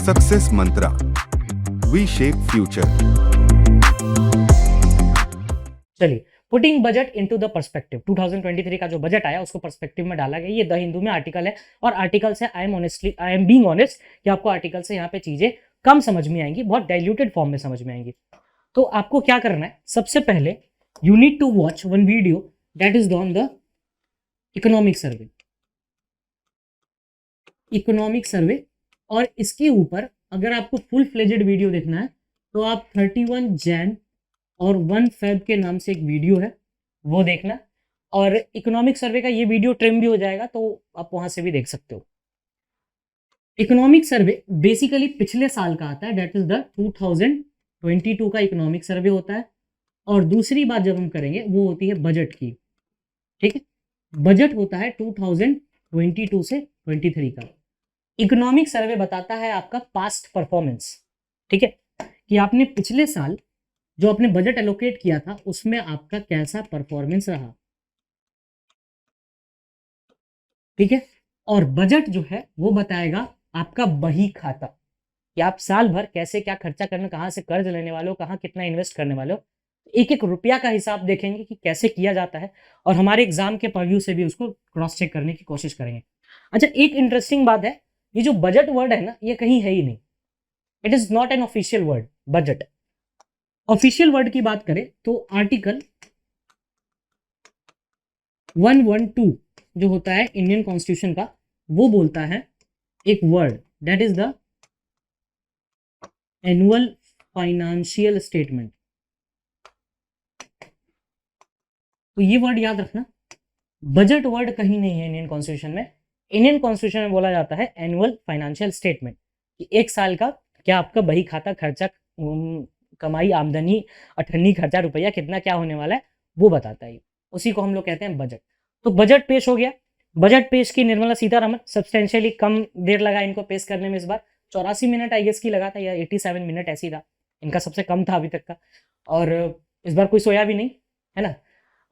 Success मंत्रा, V shape future. चलिए, putting budget into the perspective, 2023 का जो बजट आया उसको पर्सपेक्टिव में डाला गया। ये द हिंदू में आर्टिकल है और आर्टिकल से आई एम बीइंग ऑनेस्ट कि आपको आर्टिकल से यहाँ पे चीजें कम समझ में आएंगी, बहुत डाइल्यूटेड फॉर्म में समझ में आएंगी। तो आपको क्या करना है, सबसे पहले you need to watch one video that is on the economic survey. Economic survey, और इसके ऊपर अगर आपको फुल फ्लेजेड वीडियो देखना है तो आप 31 जैन और 1 फेब के नाम से एक वीडियो है वो देखना, और इकोनॉमिक सर्वे का ये वीडियो ट्रिम भी हो जाएगा तो आप वहां से भी देख सकते हो। इकोनॉमिक सर्वे बेसिकली पिछले साल का आता है, दैट इज द 2022 का इकोनॉमिक सर्वे होता है। और दूसरी बात जब हम करेंगे वो होती है बजट की, ठीक है। बजट होता है 2022 से 23 का। इकोनॉमिक सर्वे बताता है आपका पास्ट परफॉर्मेंस, ठीक है, कि आपने पिछले साल जो आपने बजट एलोकेट किया था उसमें आपका कैसा परफॉर्मेंस रहा, ठीक है। और बजट जो है वो बताएगा आपका बही खाता, कि आप साल भर कैसे क्या खर्चा करना, कहाँ से कर्ज लेने वाले हो, कहाँ कितना इन्वेस्ट करने वाले हो। एक एक रुपया का हिसाब देखेंगे कि कैसे किया जाता है, और हमारे एग्जाम के पर्व्यू से भी उसको क्रॉस चेक करने की कोशिश करेंगे। अच्छा, एक इंटरेस्टिंग बात है, ये जो बजट वर्ड है ना, ये कहीं है ही नहीं, it is not an official word budget. Official word की बात करें तो आर्टिकल 112 जो होता है इंडियन कॉन्स्टिट्यूशन का, वो बोलता है एक word that is the annual financial statement. तो ये वर्ड याद रखना, बजट वर्ड कहीं नहीं है इंडियन कॉन्स्टिट्यूशन में। इंडियन कॉन्स्टिट्यूशन में बोला जाता है एनुअल फाइनेंशियल स्टेटमेंट, कि एक साल का क्या आपका बही खाता, खर्चा, कमाई, आमदनी, अठन्नी, खर्चा, रुपया कितना क्या होने वाला है वो बताता है, उसी को हम लोग कहते हैं बजट। तो बजट पेश हो गया। बजट पेश की निर्मला सीतारमण, सब्सटेंशियली कम देर लगा इनको पेश करने में, इस बार 84 मिनट आई गेस की लगा था, या 87 मिनट ऐसी था, इनका सबसे कम था अभी तक का। और इस बार कोई सोया भी नहीं, है ना।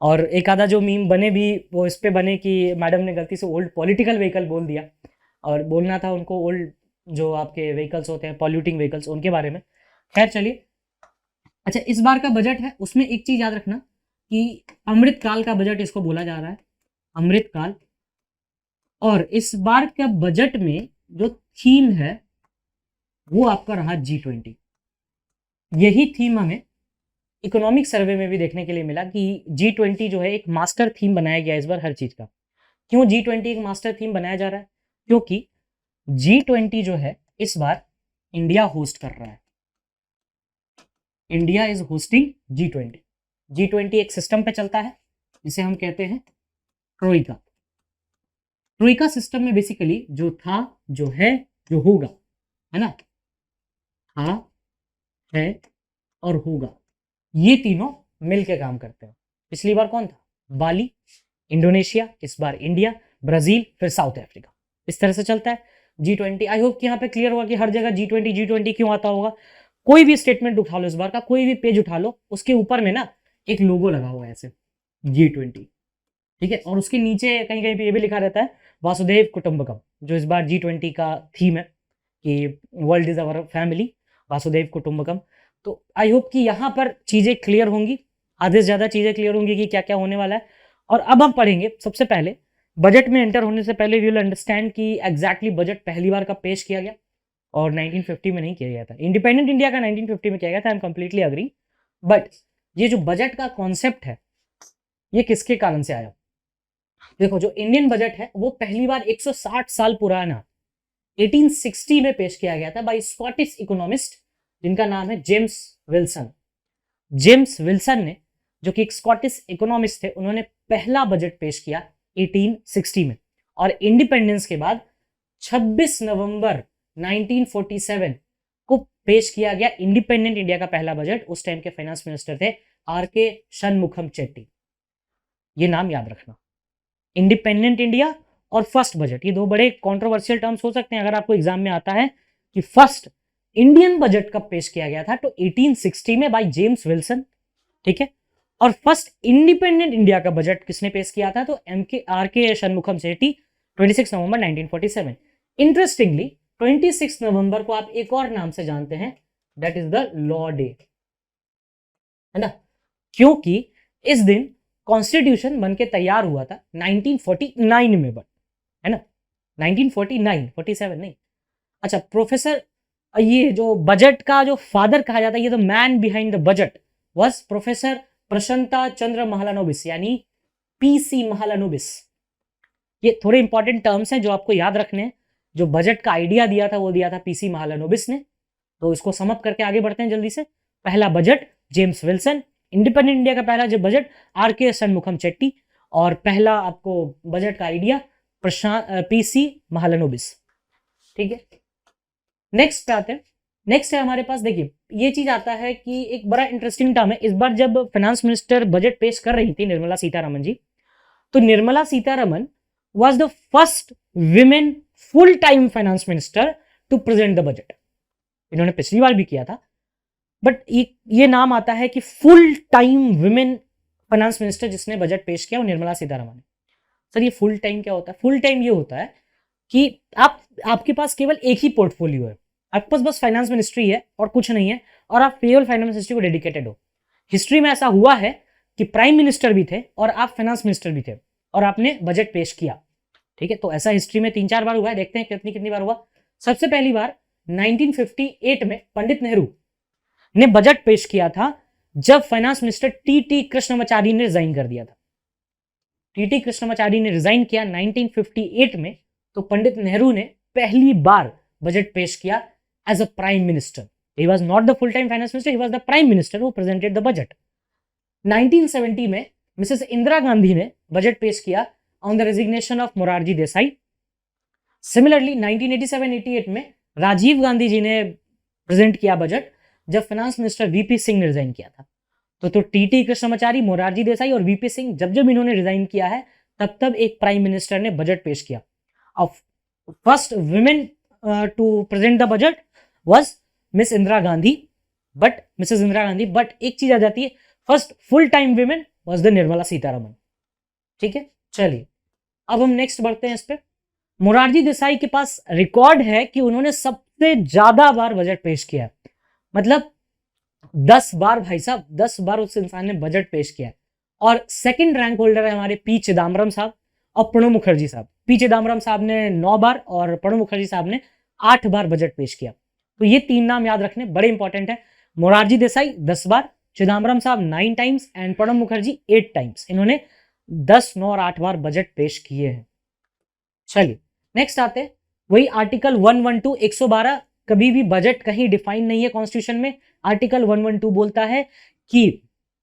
और एक आधा जो मीम बने भी वो इस पे बने कि मैडम ने गलती से ओल्ड पॉलिटिकल व्हीकल बोल दिया, और बोलना था उनको ओल्ड जो आपके व्हीकल्स होते हैं, पॉल्यूटिंग व्हीकल्स, उनके बारे में। खैर चलिए, अच्छा इस बार का बजट है उसमें एक चीज याद रखना कि अमृत काल का बजट इसको बोला जा रहा है, अमृत काल। और इस बार का बजट में जो थीम है वो आपका रहा G20। यही थीम हमें इकोनॉमिक सर्वे में भी देखने के लिए मिला कि G20 जो है एक मास्टर थीम बनाया गया इस बार हर चीज का। क्यों G20 एक मास्टर थीम बनाया जा रहा है? क्योंकि G20 जो है इस बार इंडिया होस्ट कर रहा है। India is hosting G20। G20 एक सिस्टम पे चलता है जिसे हम कहते हैं ट्रोइका। ट्रोइका सिस्टम में बेसिकली जो था, जो है, जो होगा, है ना, था, है और होगा, ये तीनों मिलके काम करते हैं। पिछली बार कौन था? बाली, इंडोनेशिया, इस बार इंडिया, ब्राजील, फिर साउथ अफ्रीका, इस तरह से चलता है G20। आई होप कि यहाँ पे क्लियर हुआ कि हर जगह G20 क्यों आता होगा। कोई भी स्टेटमेंट उठा लो, इस बार का कोई भी पेज उठा लो, उसके ऊपर में ना एक लोगो लगा हुआ है ऐसे G20, ठीक है। और उसके नीचे कहीं कहीं पे ये भी लिखा रहता है वासुदेव कुटुंबकम, जो इस बार G20 का थीम है कि वर्ल्ड इज अवर फैमिली, वासुदेव कुटुंबकम। तो आई होप कि यहाँ पर चीजें क्लियर होंगी, आधे से ज्यादा चीजें क्लियर होंगी कि क्या क्या होने वाला है। और अब हम पढ़ेंगे, सबसे पहले बजट में एंटर होने से पहले वी विल अंडरस्टैंड कि एग्जैक्टली बजट पहली बार कब पेश किया गया, और 1950 में नहीं किया गया था। इंडिपेंडेंट इंडिया का 1950 में किया गया था, I am completely agree. But ये जो बजट का कॉन्सेप्ट है ये किसके कारण से आया? देखो, जो इंडियन बजट है वो पहली बार 160 साल पुराना 1860 में पेश किया गया था बाय स्कॉटिश इकोनॉमिस्ट जिनका नाम है जेम्स विल्सन। जेम्स विल्सन ने, जो कि एक स्कॉटिश इकोनॉमिस्ट थे, उन्होंने पहला बजट पेश किया 1860 में। और इंडिपेंडेंस के बाद 26 नवंबर 1947 को पेश किया गया इंडिपेंडेंट इंडिया का पहला बजट। उस टाइम के फाइनेंस मिनिस्टर थे आर.के. शनमुखम चेट्टी। ये नाम याद रखना, इंडिपेंडेंट इंडिया और फर्स्ट बजट, ये दो बड़े कंट्रोवर्शियल टर्म्स हो सकते हैं अगर आपको एग्जाम में आता है कि फर्स्ट इंडियन बजट कब पेश किया गया था, तो 1860 में बाय जेम्स विल्सन, ठीक है। और फर्स्ट इंडिपेंडेंट इंडिया का बजट किसने पेश किया था, तो आर.के. शनमुखम चेट्टी, 26 नवंबर 1947। इंटरेस्टिंगली 26 नवंबर को आप एक और नाम से जानते हैं, that is the law day, है ना, क्योंकि इस दिन कॉन्स्टिट्यूशन बन के तैयार हुआ था 1949 में, बट है ना 1949, 47 नहीं। अच्छा, प्रोफेसर, ये जो बजट का जो फादर कहा जाता है, ये the man behind the budget was professor Prasanta Chandra Mahalanobis, यानी पीसी महालानोबिस। ये थोड़े इंपॉर्टेंट टर्म्स हैं जो आपको याद रखने हैं। जो बजट का आइडिया दिया था वो दिया था पीसी महालानोबिस ने। तो इसको समअप करके आगे बढ़ते हैं जल्दी से। पहला budget James Wilson, independent India का पहला जो बजट आर.के. षणमुखम चेट्टी, और पहला आपको बजट का आइडिया पीसी महालानोबिस। ठीक है, नेक्स्ट पे आते हैं। नेक्स्ट है हमारे पास, देखिए ये चीज आता है कि एक बड़ा इंटरेस्टिंग टर्म है। इस बार जब फाइनेंस मिनिस्टर बजट पेश कर रही थी निर्मला सीतारमन जी, तो Nirmala Sitharaman was the first women full time finance minister to present the budget. इन्होंने पिछली बार भी किया था, बट ये नाम आता है कि full time women finance minister जिसने बजट पेश किया वो निर्मला सीतारमन है। सर ये फुल टाइम क्या होता है? फुल टाइम ये होता है कि आपके पास केवल एक ही पोर्टफोलियो है, आपके पास बस फाइनेंस मिनिस्ट्री है और कुछ नहीं है, और आप केवल फाइनेंस मिनिस्ट्री को डेडिकेटेड हो। हिस्ट्री में ऐसा हुआ है कि प्राइम मिनिस्टर भी थे और आप फाइनेंस मिनिस्टर भी थे और आपने बजट पेश किया। ठीक है, तो ऐसा हिस्ट्री में 3-4 बार हुआ है, देखते हैं कितनी बार हुआ। सबसे पहली बार 1958 में पंडित नेहरू ने बजट पेश किया था, जब फाइनेंस मिनिस्टर टी कृष्णमाचारी ने रिजाइन कर दिया था। टी कृष्णमाचारी ने रिजाइन किया 1958 में, तो पंडित नेहरू ने पहली बार बजट पेश किया as a prime minister. He was not the full time finance minister, he was the prime minister who presented the budget. 1970 में मिसेस इंदिरा गांधी ने बजट पेश किया on the resignation of Morarji Desai. Similarly 1987-88 में राजीव गांधी जी ने प्रेजेंट किया बजट, जब फाइनेंस मिनिस्टर वीपी सिंह ने resign किया था। तो टी कृष्णमाचारी, मोरारजी देसाई और वीपी सिंह जब इन्होंने रिजाइन किया है, तब एक प्राइम मिनिस्टर ने बजट पेश किया। अब first women to present the budget was miss Indira Gandhi, Mrs Indira Gandhi, but एक चीज आ जाती है, first full time women was the Nirmala Sitharaman. ठीक है, चलिए अब हम नेक्स्ट बढ़ते हैं इस पे। मोरारजी देसाई के पास रिकॉर्ड है कि उन्होंने सबसे ज्यादा बार बजट पेश किया है, मतलब 10 बार भाई साहब, 10 बार उस इंसान ने बजट पेश किया है। और सेकंड रैंक होल्डर है हमारे पी चिदम्बरम साहब और प्रणब मुखर्जी साहब। पी चिदम्बरम साहब ने 9 बार और प्रणब मुखर्जी साहब ने 8 बार बजट पेश किया। तो ये 3 नाम याद रखने बड़े इंपॉर्टेंट है। मोरारजी देसाई 10 बार, चिदम्बरम साहब 9 times and Pranab Mukherjee 8 times. इन्होंने 10, 9 और 8 बार बजट पेश किए हैं। चलिए नेक्स्ट आते हैं, वही आर्टिकल 112 112। कभी भी बजट कहीं डिफाइन नहीं है कॉन्स्टिट्यूशन में। आर्टिकल 112 बोलता है कि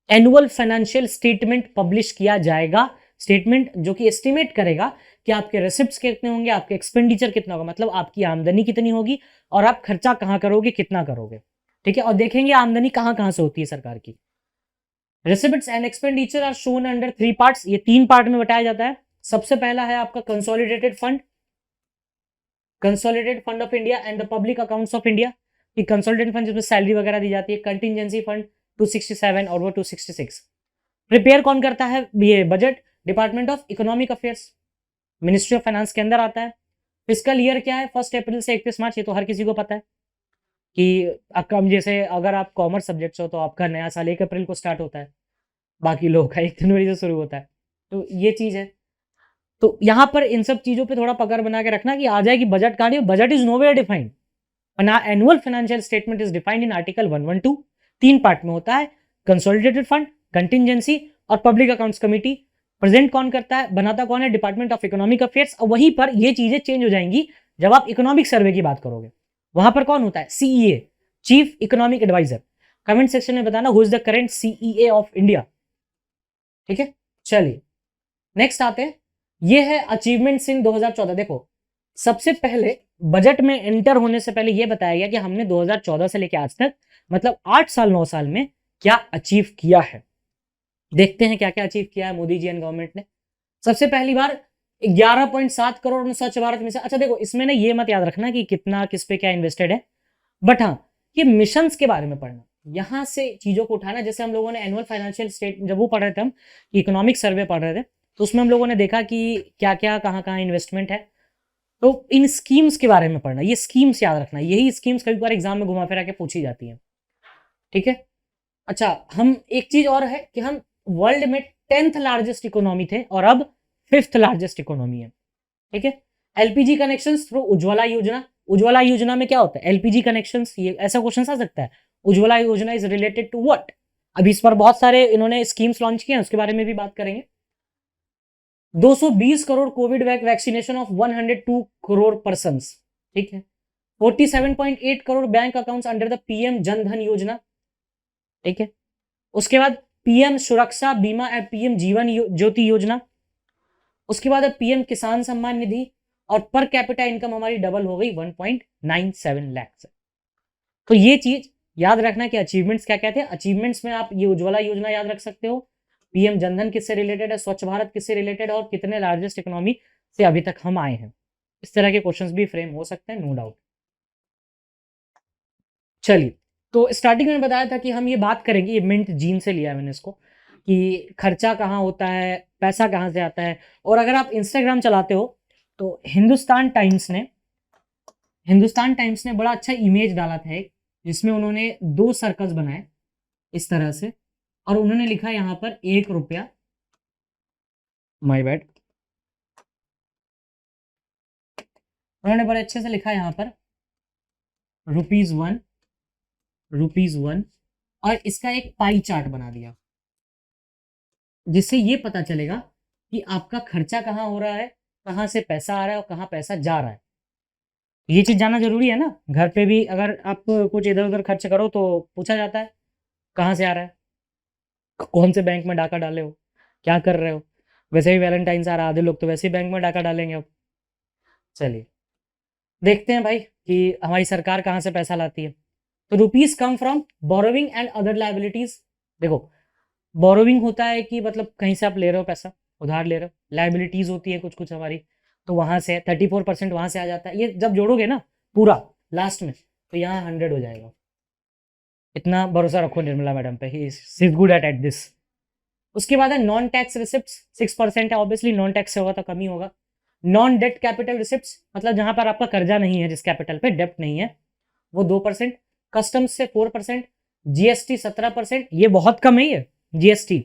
एनुअल फाइनेंशियल स्टेटमेंट पब्लिश किया जाएगा, स्टेटमेंट जो कि एस्टिमेट करेगा कि आपके रेसिप्ट्स कितने होंगे, आपके एक्सपेंडिचर कितना होगा, मतलब आपकी आमदनी कितनी होगी और आप खर्चा कहां करोगे, कितना करोगे। ठीक है, और देखेंगे आमदनी कहां कहां से होती है सरकार की। Receipts and expenditure are shown under 3 parts, ये 3 पार्ट में बताया जाता है। सबसे पहला है आपका consolidated fund, consolidated fund of India and the public accounts of India. कि कंसोलिडेटेड फंड जिसमें सैलरी वगैरह दी जाती है। कंटिजेंसी फंड 267 और वो 266। प्रिपेयर कौन करता है ये budget? Department of economic affairs, ministry of finance के अंदर आता है। फिस्कल ईयर क्या है? 1 अप्रैल से 31 मार्च, ये तो हर किसी को पता है कि आपका, जैसे अगर आप कॉमर्स सब्जेक्ट्स हो तो आपका नया साल 1 अप्रैल को स्टार्ट होता है, बाकी लोगों का 1 जनवरी से शुरू होता है। तो ये चीज है। तो यहां पर इन सब चीजों पे थोड़ा पकड़ बना के रखना कि आ जाए कि budget card, budget is nowhere defined. Annual financial statement is defined in article 112। 3 part में होता है, कंसोलिडेटेड फंड, कंटिजेंसी और पब्लिक अकाउंट्स कमेटी। प्रेजेंट कौन करता है, बनाता कौन है? Department of economic affairs. और वहीं पर ये चीजें चेंज हो जाएंगी जब आप इकोनॉमिक सर्वे की बात करोगे। वहां पर कौन होता है? CEA, chief economic adviser. Comment section में बताना who is the current CEA of India. ठीक है, चलिए नेक्स्ट आते हैं। ये है अचीवमेंट्स इन 2014। देखो सबसे पहले बजट में एंटर होने से पहले यह बताया गया कि हमने 2014 से लेकर आज तक, मतलब 8 साल 9 साल में क्या अचीव किया है। देखते हैं क्या क्या अचीव किया है मोदी जी एंड गवर्नमेंट ने। सबसे पहली बार 11.7 करोड़ में स्वच्छ भारत मिशन। अच्छा देखो इसमें ना ये मत याद रखना कि कितना किस पे क्या इन्वेस्टेड है, बट हाँ ये मिशंस के बारे में पढ़ना, यहां से चीजों को उठाना। जैसे हम लोगों ने एनुअल फाइनेंशियल स्टेट जब वो पढ़ रहे थे, हम इकोनॉमिक सर्वे पढ़ रहे थे, तो उसमें हम लोगों ने देखा कि क्या क्या कहाँ कहाँ इन्वेस्टमेंट है। तो इन स्कीम्स के बारे में पढ़ना, ये स्कीम्स याद रखना, यही स्कीम्स कभी बार एग्जाम में घुमा फिरा के पूछी जाती है, ठीक है। अच्छा, हम एक चीज और है कि हम वर्ल्ड में 10th लार्जेस्ट इकोनॉमी थे और अब 5th लार्जेस्ट इकोनॉमी है, ठीक है। एलपीजी कनेक्शंस थ्रू उज्ज्वला योजना, उज्ज्वला योजना में क्या होता है, एलपीजी कनेक्शंस, ये ऐसा क्वेश्चन आ सकता है, उज्ज्वला योजना इज रिलेटेड टू व्हाट। अभी इस पर बहुत सारे इन्होंने स्कीम्स लॉन्च किए हैं, उसके बारे में भी बात करेंगे। 220 crore Covid vaccination of 102 crore person, ठीक है। 47.8 crore bank accounts under the PM Jan Dhan योजना, ठीक है। उसके बाद पीएम सुरक्षा बीमा एंड पीएम जीवन ज्योति योजना, उसके बाद पीएम किसान सम्मान निधि, और पर कैपिटा इनकम हमारी डबल हो गई 1.97 लाख से। तो ये चीज याद रखना कि अचीवमेंट्स क्या क्या थे। अचीवमेंट्स में आप ये उज्ज्वला योजना याद रख सकते हो, पीएम जनधन किससे रिलेटेड है, स्वच्छ भारत किससे रिलेटेड है, और कितने लार्जेस्ट इकोनॉमी से अभी तक हम आए हैं। इस तरह के क्वेश्चंस भी फ्रेम हो सकते हैं, नो डाउट। चलिए, तो स्टार्टिंग में बताया था कि हम ये बात करेंगे, ये मिंट जीन से लिया है मैंने इसको, कि खर्चा कहाँ होता है, पैसा कहाँ से आता है। और अगर आप इंस्टाग्राम चलाते हो तो हिंदुस्तान टाइम्स ने बड़ा अच्छा इमेज डाला था एक, जिसमें उन्होंने 2 सर्कस बनाए इस तरह से, और उन्होंने लिखा यहाँ पर 1 रुपया, माय बैड, उन्होंने बड़े अच्छे से लिखा यहाँ पर ₹1, ₹1, और इसका एक पाई चार्ट बना दिया, जिससे ये पता चलेगा कि आपका खर्चा कहाँ हो रहा है, कहाँ से पैसा आ रहा है और कहाँ पैसा जा रहा है। ये चीज जानना जरूरी है ना। घर पे भी अगर आप कुछ इधर उधर खर्च करो तो पूछा जाता है कहाँ से आ रहा है, कौन से बैंक में डाका डाले हो, क्या कर रहे हो। वैसे भी वैलेंटाइंस आ रहा, आधे लोग तो वैसे ही बैंक में डाका डालेंगे अब। चलिए देखते हैं भाई कि हमारी सरकार कहाँ से पैसा लाती है। तो rupees come from borrowing and other liabilities. देखो, बोरोविंग होता है कि मतलब कहीं से आप ले रहे हो पैसा, उधार ले रहे हो। लाइबिलिटीज होती है कुछ कुछ हमारी, तो वहां से 34% वहां से आ जाता है। ये जब जोड़ोगे ना पूरा लास्ट में, तो यहाँ 100 हो जाएगा। इतना भरोसा रखो निर्मला मैडम पे, he is good at this. उसके बाद है नॉन टैक्स रिसिप्ट्स, 6% है, ऑब्वियसली नॉन टैक्स से होगा तो कम ही होगा। नॉन डेट कैपिटल रिसिप्ट्स, मतलब जहां पर आपका कर्जा नहीं है, जिस कैपिटल पे डेप्ट नहीं है, वो 2%। कस्टम्स से 4%, जीएसटी 17%, ये बहुत कम है ये जीएसटी।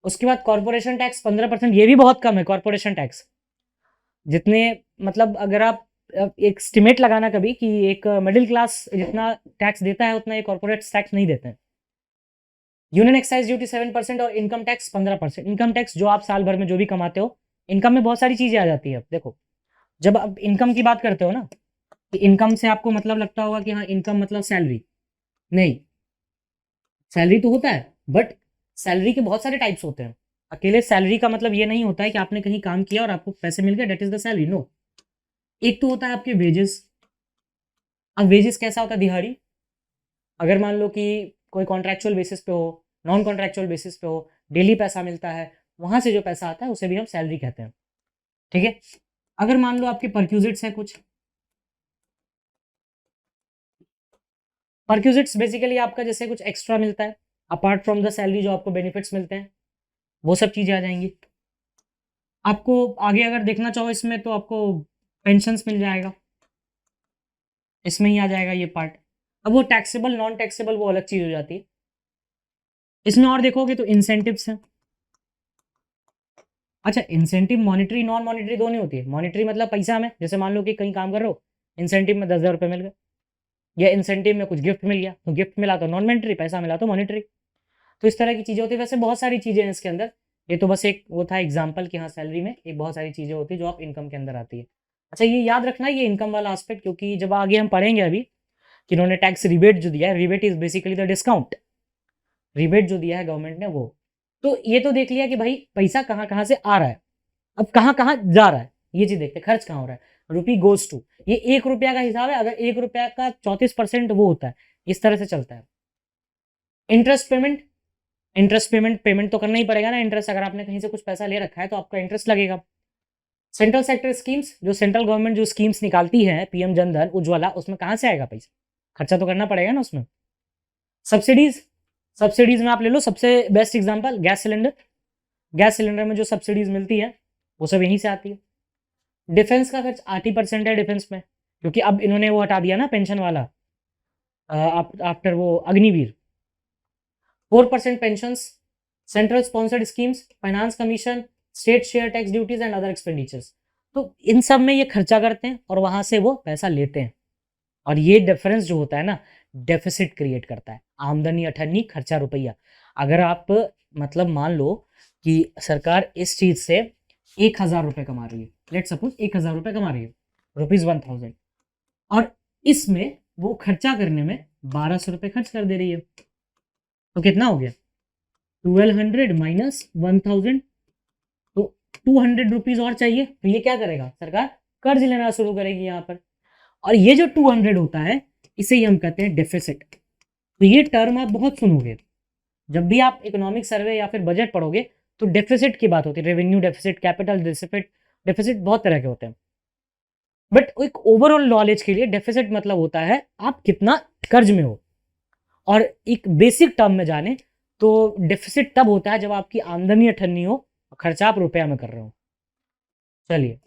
उसके बाद कॉर्पोरेशन टैक्स 15%, ये भी बहुत कम है कॉर्पोरेशन टैक्स। जितने मतलब अगर आप एक एस्टिमेट लगाना कभी कि एक मिडिल क्लास जितना टैक्स देता है उतना ये कॉर्पोरेट टैक्स नहीं देते हैं। यूनियन एक्साइज ड्यूटी 7% और इनकम टैक्स 15%। इनकम टैक्स जो आप साल भर में जो भी कमाते हो, इनकम में बहुत सारी चीजें आ जाती है। अब देखो, जब आप इनकम की बात करते हो ना, कि इनकम से आपको मतलब लगता होगा कि हाँ इनकम मतलब सैलरी, नहीं, सैलरी तो होता है बट सैलरी के बहुत सारे टाइप्स होते हैं। अकेले सैलरी का मतलब ये नहीं होता है कि आपने कहीं काम किया और आपको पैसे मिल गए, that is the salary, no. एक तो होता है आपके वेजेस। अब वेजेस कैसा होता है, दिहाड़ी। अगर मान लो कि कोई कॉन्ट्रैक्चुअल बेसिस पे हो, नॉन कॉन्ट्रैक्चुअल बेसिस पे हो, डेली पैसा मिलता है, वहां से जो पैसा आता है उसे भी हम सैलरी कहते हैं, ठीक है। अगर मान लो आपके परक्यूजिट्स है कुछ, परक्यूजिट्स बेसिकली आपका जैसे कुछ एक्स्ट्रा मिलता है अपार्ट फ्रॉम द सैलरी, जो आपको बेनिफिट्स मिलते हैं, वो सब चीजें आ जाएंगी। आपको आगे अगर देखना चाहो इसमें तो आपको पेंशंस मिल जाएगा, इसमें ही आ जाएगा ये पार्ट। अब वो टैक्सेबल नॉन टैक्सेबल वो अलग चीज हो जाती है। इसमें और देखोगे तो इंसेंटिव्स हैं। अच्छा, इंसेंटिव मॉनिटरी नॉन मॉनिटरी दोनों होती है। मॉनिटरी मतलब पैसा में, जैसे मान लो कि कहीं काम कर रहे हो, इंसेंटिव में 10,000 रुपये मिल गए, या इंसेंटिव में कुछ गिफ्ट मिल गया, तो गिफ्ट मिला तो नॉन मॉनिटरी, पैसा मिला तो मॉनिटरी। तो इस तरह की चीजें होती है। वैसे बहुत सारी चीजें हैं इसके अंदर, ये तो बस एक वो था एग्जाम्पल कि हाँ सैलरी में एक बहुत सारी चीजें होती है जो आप इनकम के अंदर आती है। अच्छा, ये याद रखना ये इनकम वाला एस्पेक्ट, क्योंकि जब आगे हम पढ़ेंगे अभी कि इन्होंने टैक्स रिबेट जो दिया है, rebate is basically the discount, rebate जो दिया है गवर्नमेंट ने वो। तो ये तो देख लिया कि भाई पैसा कहाँ कहाँ से आ रहा है, अब कहाँ कहाँ जा रहा है, ये चीज देखते, खर्च कहाँ हो रहा है। रुपी गोज टू, ये 1 रुपया का हिसाब है। अगर 1 रुपया का 34% वो होता है, इस तरह से चलता है। इंटरेस्ट पेमेंट, इंटरेस्ट पेमेंट तो करना ही पड़ेगा ना। इंटरेस्ट अगर आपने कहीं से कुछ पैसा ले रखा है तो आपका इंटरेस्ट लगेगा। सेंट्रल सेक्टर स्कीम्स, जो सेंट्रल गवर्नमेंट जो स्कीम्स निकालती है, पीएम जनधन उज्ज्वला, उसमें कहाँ से आएगा पैसा, खर्चा तो करना पड़ेगा ना उसमें। सब्सिडीज, सब्सिडीज में आप ले लो सबसे best example gas cylinder. Gas cylinder में जो सब्सिडीज मिलती है वो सब यहीं से आती है। डिफेंस का खर्च 8% है डिफेंस में, क्योंकि अब इन्होंने वो हटा दिया ना पेंशन वाला आफ्टर वो Agniveer. 4% pension, central sponsored schemes, finance commission, state share tax duties and other expenditures. तो इन सब में ये खर्चा करते हैं और वहां से वो पैसा लेते हैं, और ये डिफरेंस जो होता है ना, डेफिसिट क्रिएट करता है। आमदनी अठन्नी, खर्चा रुपया। अगर आप मतलब मान लो कि सरकार इस चीज से 1,000 रुपये कमा रही है, लेट सपोज 1,000 रुपये कमा रही है, ₹1,000, और इसमें वो खर्चा करने में 1,200 रुपये खर्च कर दे रही है, तो कितना हो गया? 1,200 माइनस 1,000, तो 200 रुपीज और चाहिए। तो ये क्या करेगा? सरकार कर्ज लेना शुरू करेगी यहाँ पर, और ये जो 200 होता है इसे ही हम कहते हैं डेफिसिट। तो ये टर्म आप बहुत सुनोगे जब भी आप इकोनॉमिक सर्वे या फिर बजट पढ़ोगे, तो डेफिसिट की बात होती है। रेवेन्यू डेफिसिट, कैपिटल डेफिसिट बहुत तरह के होते हैं, बट एक ओवरऑल नॉलेज के लिए डेफिसिट मतलब होता है आप कितना कर्ज में हो। और एक बेसिक टर्म में जाने तो डेफिसिट तब होता है जब आपकी आमदनी अठन्नी हो, खर्चा आप रुपया में कर रहे हो। चलिए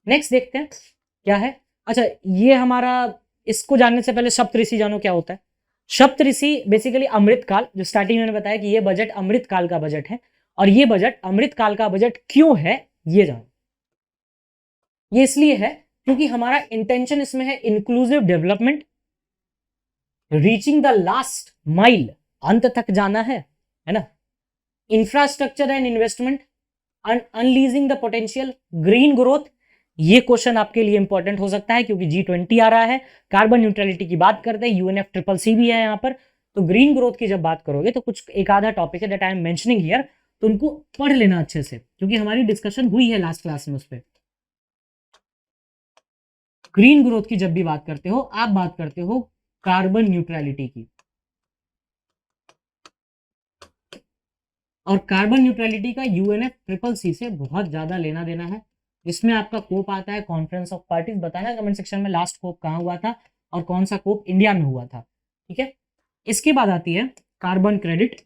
नेक्स्ट देखते हैं क्या है। अच्छा, ये हमारा, इसको जानने से पहले सप्तऋषि जानो क्या होता है। सप्तऋषि बेसिकली अमृत काल, जो स्टार्टिंग में बताया कि ये बजट अमृत काल का बजट है, और ये बजट अमृत काल का बजट क्यों है ये जानो। ये इसलिए है क्योंकि हमारा इंटेंशन इसमें है inclusive development, reaching the last mile, अंत तक जाना है ना, infrastructure and investment, unleashing the potential, green growth. ये क्वेश्चन आपके लिए इंपॉर्टेंट हो सकता है क्योंकि G20 आ रहा है, कार्बन न्यूट्रलिटी की बात करते हैं, UNFCCC भी है यहाँ पर। तो ग्रीन ग्रोथ की जब बात करोगे तो कुछ एक आधा टॉपिक है that I am mentioning here, तो उनको पढ़ लेना अच्छे से क्योंकि हमारी डिस्कशन हुई है लास्ट क्लास में उस पर। ग्रीन ग्रोथ की जब भी बात करते हो आप बात करते हो कार्बन न्यूट्रलिटी की, और कार्बन न्यूट्रलिटी का UNFCCC से बहुत ज्यादा लेना देना है। इसमें आपका कोप आता है कॉन्फ्रेंस ऑफ पार्टीज, बताना कमेंट सेक्शन में लास्ट कोप कहाँ हुआ था और कौन सा कोप इंडिया में हुआ था, ठीक है। इसके बाद आती है कार्बन क्रेडिट।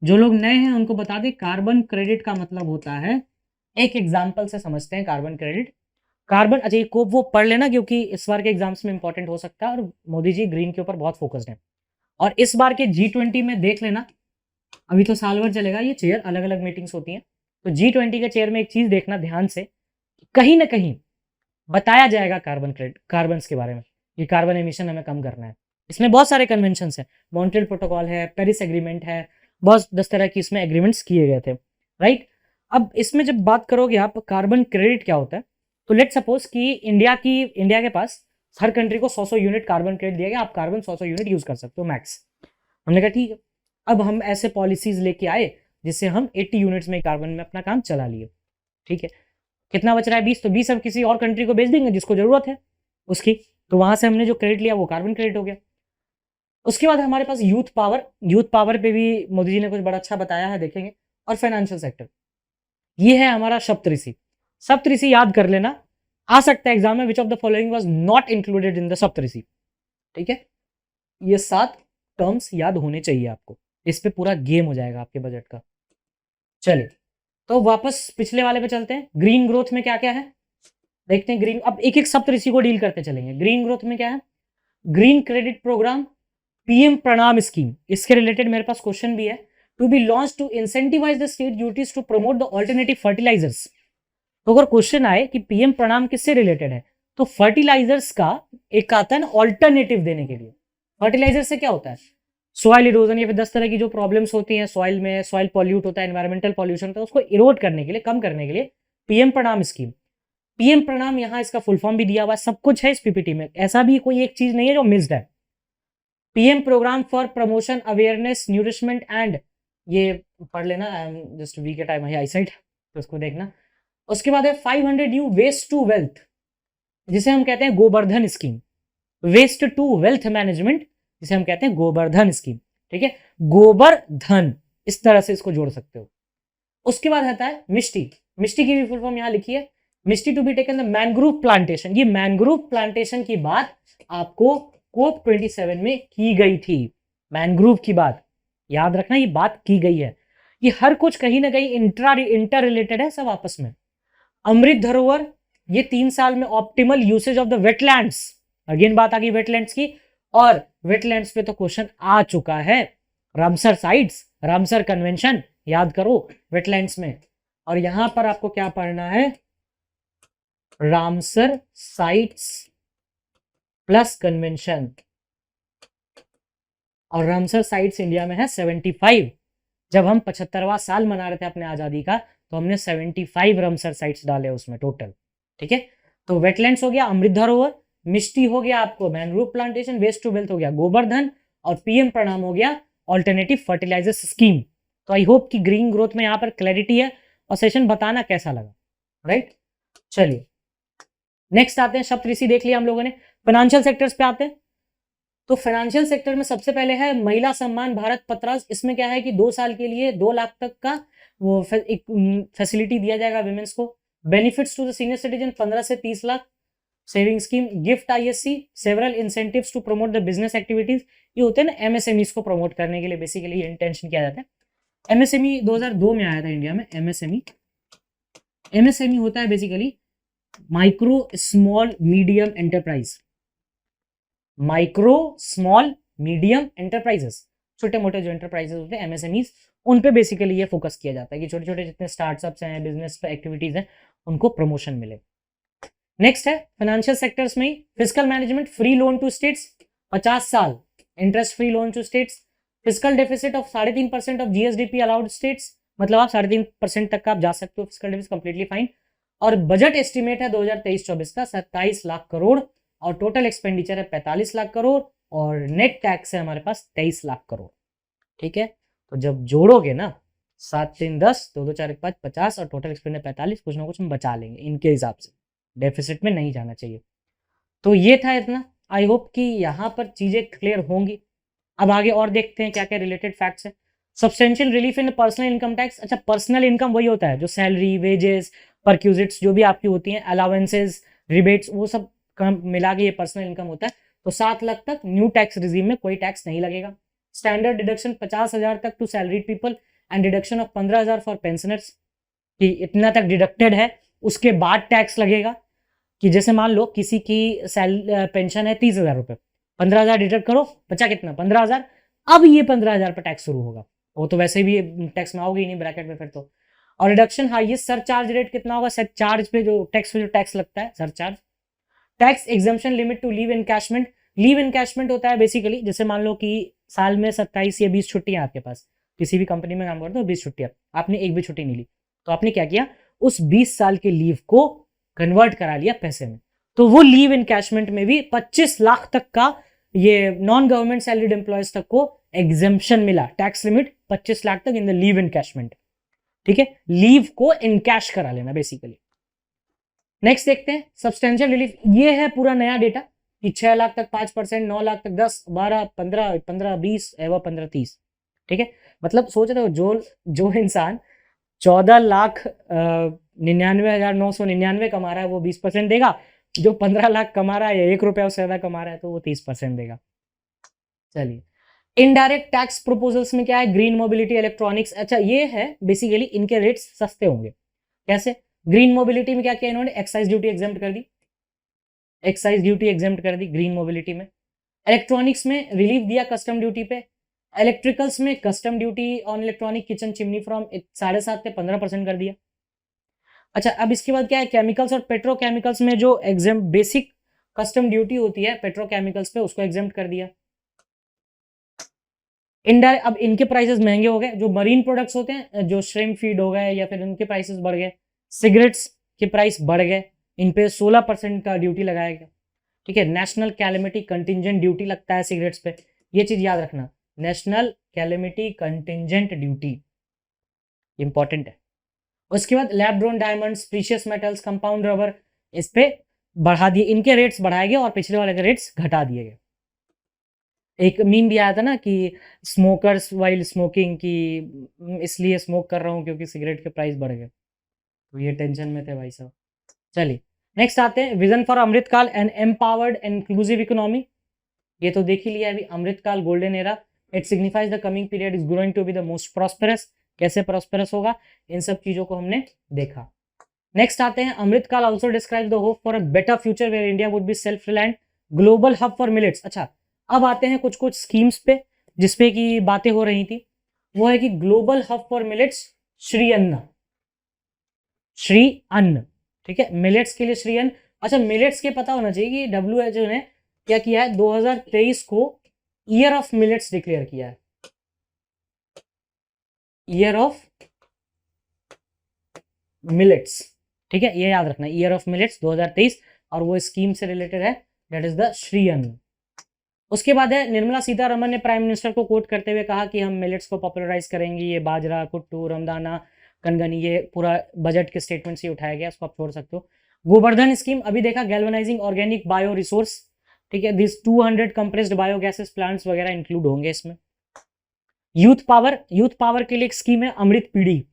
जो लोग नए हैं उनको बता दें, कार्बन क्रेडिट का मतलब होता है, एक एग्जाम्पल से समझते हैं कार्बन क्रेडिट। कार्बन, अच्छा ये कोप वो पढ़ लेना क्योंकि इस बार के एग्जाम्स में इंपॉर्टेंट हो सकता है, और मोदी जी ग्रीन के ऊपर बहुत फोकस्ड है। और इस बार के G20 में देख लेना, अभी तो साल भर चलेगा ये चेयर, अलग अलग मीटिंग्स होती हैं, तो G20 के चेयर में एक चीज देखना ध्यान से, कहीं ना कहीं बताया जाएगा कार्बन क्रेडिट, कार्बन के बारे में, ये कार्बन एमिशन हमें कम करना है। इसमें बहुत सारे कन्वेंशन है, मॉन्ट्रियल प्रोटोकॉल है, पेरिस एग्रीमेंट है, बहुत 10 तरह की इसमें एग्रीमेंट्स किए गए थे, राइट। अब इसमें जब बात करोगे आप कार्बन क्रेडिट क्या होता है, तो लेट सपोज कि इंडिया के पास हर कंट्री को 100 यूनिट कार्बन क्रेडिट दिया गया, आप कार्बन 100 यूनिट यूज कर सकते हो मैक्स। हमने कहा ठीक है, अब हम ऐसे पॉलिसीज लेके आए जिससे हम 80 यूनिट्स में कार्बन में अपना काम चला लिए, ठीक है। कितना बच रहा है? 20, तो 20 अब किसी और कंट्री को बेच देंगे जिसको जरूरत है उसकी, तो वहां से हमने जो क्रेडिट लिया वो कार्बन क्रेडिट हो गया। उसके बाद हमारे पास यूथ पावर पे भी मोदी जी ने कुछ बड़ा अच्छा बताया है, देखेंगे। और फाइनेंशियल सेक्टर, ये है हमारा सप्तऋषि। सप्तऋषि याद कर लेना, आ सकता है एग्जाम में, which of the following was not included in the Saptarishi, ठीक है। ये 7 टर्म्स याद होने चाहिए आपको, इस पे पूरा गेम हो जाएगा आपके बजट का। चलिए तो वापस पिछले वाले पे चलते हैं। ग्रीन ग्रोथ में क्या क्या है देखते हैं। ग्रीन, अब एक एक सप्तऋषि को डील करते चलेंगे। ग्रीन ग्रोथ में क्या है? Green credit program, PM Pranam scheme, इसके रिलेटेड मेरे पास क्वेश्चन भी है। To be launch to incentivize the state duties to promote the alternative fertilizers. तो अगर क्वेश्चन आए कि PM प्रणाम किससे रिलेटेड है, तो फर्टिलाइजर्स का एक आता है ऑल्टरनेटिव देने के लिए। फर्टिलाइजर से क्या होता है? सॉइल इरोजन या फिर 10 तरह की जो प्रॉब्लम्स होती हैं सॉइल में, सॉइल पॉल्यूट होता है, एनवायरमेंटल पॉल्यूशन होता है, उसको इरोड करने के लिए, कम करने के लिए PM प्रणाम स्कीम। PM प्रणाम यहाँ इसका फुल फॉर्म भी दिया हुआ है, सब कुछ है इस PPT में, ऐसा भी कोई एक चीज नहीं है जो मिस्ड है। PM program for promotion awareness nourishment and, ये पढ़ लेना, I am just weak at my eyesight, तो उसको देखना। उसके बाद है 500 न्यू वेस्ट टू वेल्थ, जिसे हम कहते हैं Govardhan scheme. Waste to wealth management, जिसे हम कहते हैं गोवर्धन स्कीम, ठीक है। गोवर्धन, इस तरह से इसको जोड़ सकते हो। उसके बाद आता है मिष्टी। मिष्टी की भी फुल फॉर्म यहां लिखी है, Mishti to be taken the mangrove plantation. ये मैनग्रोव प्लांटेशन की बात आपको कोप 27 में की गई थी। मैनग्रोव की बात याद रखना, ये बात की गई है। ये हर कुछ कहीं ना कहीं इंटर रिलेटेड है सब आपस में। अमृत धरोहर, ये 3 साल में optimal usage of the wetlands, again बात आ गई वेटलैंड्स की, और वेटलैंड्स पे तो क्वेश्चन आ चुका है, रामसर साइट्स, रामसर कन्वेंशन याद करो वेटलैंड्स में, और यहां पर आपको क्या पढ़ना है, रामसर साइट्स प्लस कन्वेंशन, और रामसर साइट्स इंडिया में है 75। जब हम 75वां साल मना रहे थे अपने आजादी का, तो हमने 75 रामसर साइट्स डाले उसमें टोटल, ठीक है। तो वेटलैंड्स हो गया, अमृत धरोहर, मिष्टी हो गया आपको mangrove plantation, waste to wealth हो गया गोवर्धन, और पीएम प्रणाम हो गया ऑल्टरनेटिव फर्टिलाइजर स्कीम। तो आई होप कि ग्रीन ग्रोथ में यहाँ पर क्लैरिटी है, और सेशन बताना कैसा लगा, राइट। चलिए नेक्स्ट आते हैं, शब्द ऋषि देख लिया हम लोगों ने, फाइनेंशियल सेक्टर्स पे आते हैं। तो फाइनेंशियल सेक्टर में सबसे पहले है महिला सम्मान भारत पत्रास। इसमें क्या है कि 2 साल के लिए 2 लाख तक का वो एक फैसिलिटी दिया जाएगा विमेंस को। Benefits to the senior citizen 15 से 30 lakh, saving scheme, gift ISC, several incentives to promote the business activities. ये होते हैं ना एमएसएमईज को प्रमोट करने के लिए बेसिकली ये इंटेंशन किया जाता है। एमएसएमई 2002 में आया था इंडिया में। एमएसएमई होता है basically micro small medium enterprise, micro small medium enterprises, छोटे मोटे जो एंटरप्राइजेस होते हैं एमएसएमईज, उन पे बेसिकली ये फोकस किया जाता है कि छोटे छोटे जितने स्टार्टअप्स हैं, बिजनेस एक्टिविटीज हैं, उनको प्रमोशन मिले। नेक्स्ट है फाइनेंशियल सेक्टर्स में ही physical management, free loan to states 50 साल, interest free loan to states, physical deficit of 3.5% of GSDP allowed states, मतलब आप 3.5% तक का आप जा सकते हो फिजिकल डेफिसिट, कंप्लीटली फाइन। और बजट एस्टिमेट है 2023-24 का 27 लाख करोड़, और टोटल एक्सपेंडिचर है 45 लाख करोड़, और नेट टैक्स है हमारे पास 23 लाख करोड़, ठीक है। तो जब जोड़ोगे ना 7 3 10, 2 2 4 1 5 50, और टोटल एक्सपेंडिचर 45, कुछ ना कुछ हम बचा लेंगे इनके हिसाब से, डेफिसिट में नहीं जाना चाहिए। तो ये था इतना, आई होप कि यहाँ पर चीजें क्लियर होंगी। अब आगे और देखते हैं क्या क्या रिलेटेड फैक्ट्स है। Substantial relief in personal income tax. अच्छा, पर्सनल इनकम वही होता है जो सैलरी, वेजेस, परक्यूजिट्स जो भी आपकी होती हैं, अलाउंसेस, रिबेट्स, वो सब मिला के ये पर्सनल इनकम होता है। तो 7 लाख तक न्यू टैक्स रिजीम में कोई टैक्स नहीं लगेगा। स्टैंडर्ड डिडक्शन 50,000 तक to salaried people, and deduction of 15,000 for pensioners, कि इतना तक डिडक्टेड है, उसके बाद टैक्स लगेगा। कि जैसे मान लो किसी की पेंशन है 30,000 रुपए, 15,000 डिडक्ट करो, बचा कितना 15,000, अब ये 15,000 पर टैक्स शुरू होगा, वो तो वैसे भी टैक्स में आओगे ही नहीं ब्रैकेट में फिर तो। और रिडक्शन हाईएस्ट सरचार्ज रेट कितना होगा, सरचार्ज पे जो टैक्स लगता है surcharge. Tax exemption limit to leave encashment. Leave encashment होता है बेसिकली, जैसे मान लो कि साल में 27 या 20 छुट्टियां आपके पास, किसी भी कंपनी में काम करते हो 20 छुट्टियां, आपने एक भी छुट्टी नहीं ली, तो आपने क्या किया, उस 20 साल के लीव को कन्वर्ट करा लिया पैसे में। तो वो लीव एनकैशमेंट में भी 25 लाख तक का ये नॉन गवर्नमेंट सैलरीड एम्प्लॉयज तक को एग्जेम्पशन मिला, टैक्स लिमिट 25 लाख तक इन द लीव एनकैशमेंट, ठीक है। लीव को इनकैश करा लेना बेसिकली। नेक्स्ट देखते हैं सब्सटेंशियल रिलीफ। ये है पूरा नया डेटा कि 6 लाख तक 5%, 9 लाख तक 10, 12, 15, 15, 20 एवं 15, 30, ठीक है। मतलब सोच रहे हो जो इंसान 14,99,999 कमा रहा है वो 20% देगा, जो 15 लाख कमा रहा है या 1 रुपया उससे ज्यादा कमा रहा है तो वो 30% देगा। चलिए इनडायरेक्ट टैक्स प्रपोजल्स में क्या है, ग्रीन मोबिलिटी, इलेक्ट्रॉनिक्स। अच्छा ये है बेसिकली इनके रेट्स सस्ते होंगे। कैसे, ग्रीन मोबिलिटी में क्या किया इन्होंने, एक्साइज ड्यूटी एग्जेम्प्ट कर दी, एक्साइज ड्यूटी एग्जेम्प्ट कर दी ग्रीन मोबिलिटी में। इलेक्ट्रॉनिक्स में रिलीफ दिया कस्टम ड्यूटी पे। इलेक्ट्रिकल्स में custom duty on electronic kitchen chimney from 7.5 से 15% कर दिया। अच्छा अब इसके बाद क्या है, केमिकल्स और पेट्रोकेमिकल्स में जो एग्जेम्प्ट बेसिक कस्टम ड्यूटी होती है पेट्रोकेमिकल्स पे, उसको एग्जेम्प्ट कर दिया। इनडायरेक्ट, अब इनके प्राइसेस महंगे हो गए, जो मरीन प्रोडक्ट्स होते हैं, जो श्रिम्प फीड हो गए या फिर उनके प्राइसेस बढ़ गए। सिगरेट्स के प्राइस बढ़ गए, इन पे 16% का ड्यूटी लगाया गया, ठीक है। नेशनल कैलेमिटी कंटिजेंट ड्यूटी लगता है सिगरेट्स पे, ये चीज याद रखना, national calamity contingent duty important है। उसके बाद lab grown diamonds, precious metals, compound rubber, इस पे बढ़ा दिए, इनके रेट्स बढ़ाए गए और पिछले वाले के रेट्स घटा दिए गए। एक मीम भी आया था ना कि स्मोकर्स वाइल स्मोकिंग, की इसलिए स्मोक कर रहा हूँ क्योंकि सिगरेट के प्राइस बढ़ गए, तो ये टेंशन में थे भाई साहब। चलिए नेक्स्ट आते हैं, vision for Amritkaal and empowered inclusive economy. ये तो देख ही लिया अभी, Amritkaal golden era, it signifies the coming period is going to be the most prosperous. कैसे प्रॉस्पेरस होगा, इन सब चीजों को हमने देखा। नेक्स्ट आते हैं, Amrit Kaal also describe the hope for a better future where India would be self reliant global hub for millets. अच्छा, अब आते हैं कुछ कुछ स्कीम्स पे जिसपे की बातें हो रही थी। वो है कि global hub for millets Shri अन्न, श्री अन्न, ठीक है, मिलेट्स के लिए श्री अन्न। अच्छा, मिलेट्स के पता होना चाहिए कि WHO ने क्या किया है, 2023 को ईयर ऑफ मिलेट्स डिक्लेयर किया है, ईयर ऑफ मिलेट्स, ठीक है, ये याद रखना, ईयर ऑफ मिलेट्स 2023, और वो स्कीम से रिलेटेड है, दैट इज द श्री अन्न। उसके बाद है, निर्मला सीतारमन ने प्राइम मिनिस्टर को कोट करते हुए कहा कि हम मिलेट्स को पॉपुलराइज करेंगे, ये बाजरा, कुट्टू, रमदाना, कनगनी, ये पूरा बजट के स्टेटमेंट से उठाया गया, उसको आप छोड़ सकते हो। गोवर्धन स्कीम अभी देखा, गैल्वेनाइजिंग ऑर्गेनिक बायो रिसोर्स, ठीक है, दिस 200 कंप्रेस्ड बायोगैसेस प्लांट्स वगैरह इंक्लूड होंगे इसमें। यूथ पावर के लिए एक स्कीम है अमृत पीढ़ी,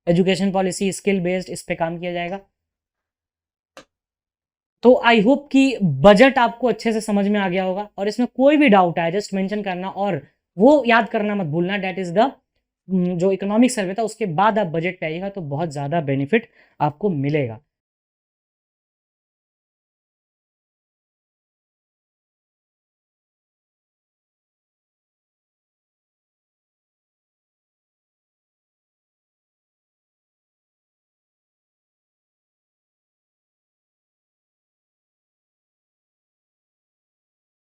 एजुकेशन पॉलिसी स्किल बेस्ड, इस पे काम किया जाएगा। तो आई होप कि बजट आपको अच्छे से समझ में आ गया होगा, और इसमें कोई भी डाउट आए जस्ट मेंशन करना, और वो याद करना मत भूलना, डेट इज द जो इकोनॉमिक सर्वे था उसके बाद आप बजट पे आइएगा तो बहुत ज्यादा बेनिफिट आपको मिलेगा।